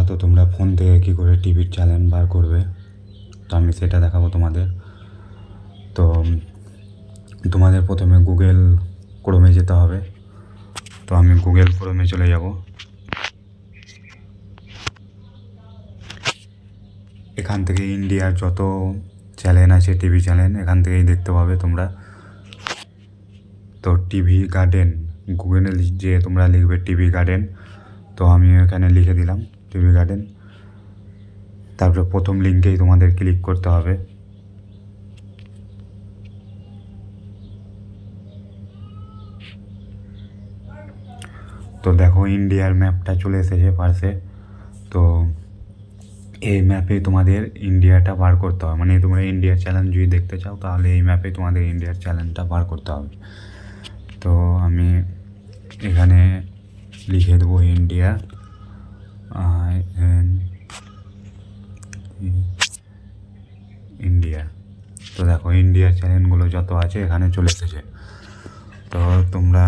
তো তোমরা ফোন থেকে কী করে টিভির চ্যানেল বার করবে, তো আমি সেটা দেখাবো তোমাদের। তো তোমাদের প্রথমে গুগল ক্রোমে যেতে হবে। তো আমি গুগল ক্রোমে চলে যাব। এখান থেকে ইন্ডিয়ার যত চ্যানেল আছে টিভি চ্যানেল এখান থেকেই দেখতে পাবে তোমরা। তো টিভি গার্ডেন গুগলে যে তোমরা লিখবে টিভি গার্ডেন, তো আমি এখানে লিখে দিলাম টিভি গার্ডেন। তারপরে প্রথম লিঙ্কেই তোমাদের ক্লিক করতে হবে। তো দেখো ইন্ডিয়ার ম্যাপটা চলে এসেছে পাশে। তো এই ম্যাপে তোমাদের ইন্ডিয়াটা বার করতে হবে, মানে তোমরা ইন্ডিয়ার চ্যানেল যদি দেখতে চাও তাহলে এই ম্যাপে তোমাদের ইন্ডিয়ার চ্যানেলটা বার করতে হবে। তো আমি এখানে লিখে দেবো ইন্ডিয়া, ইন্ডিয়া। তো দেখো ইন্ডিয়ার চ্যানেলগুলো যত আছে এখানে চলে এসেছে। তো তোমরা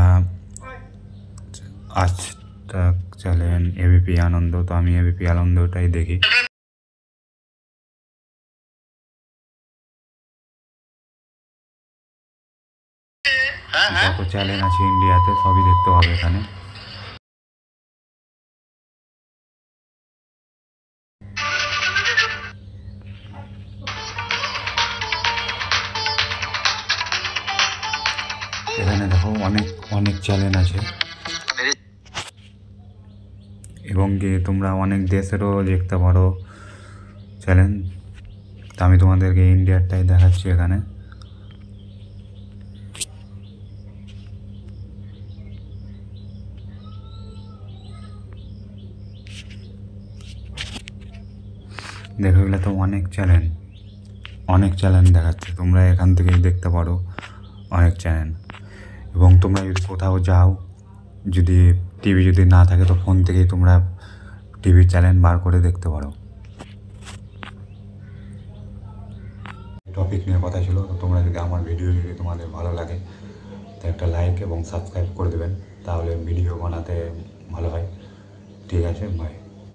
আজ তাক চ্যানেল, এবিপি আনন্দ, তো আমি এবিপি আনন্দটাই দেখি। যত চ্যানেল আছে ইন্ডিয়াতে সবই দেখতে পাবে এখানে। এখানে দেখো অনেক অনেক চ্যানেল আছে, এবং কি তোমরা অনেক দেশেরও দেখতে পারো চ্যানেল। তো আমি তোমাদেরকে ইন্ডিয়ারটাই দেখাচ্ছি এখানে। দেখো এগুলো তো অনেক চ্যানেল দেখাচ্ছে, তোমরা এখান থেকেই দেখতে পারো অনেক চ্যানেল। এবং তোমরা যদি কোথাও যাও, যদি টিভি যদি না থাকে তো ফোন থেকেই তোমরা টিভির চ্যানেল বার করে দেখতে পারো। টপিক নিয়ে কথা ছিল। তো তোমরা যদি আমার ভিডিও যদি তোমাদের ভালো লাগে তো একটা লাইক এবং সাবস্ক্রাইব করে দেবেন, তাহলে ভিডিও বানাতে ভালো হয়। ঠিক আছে, বাই।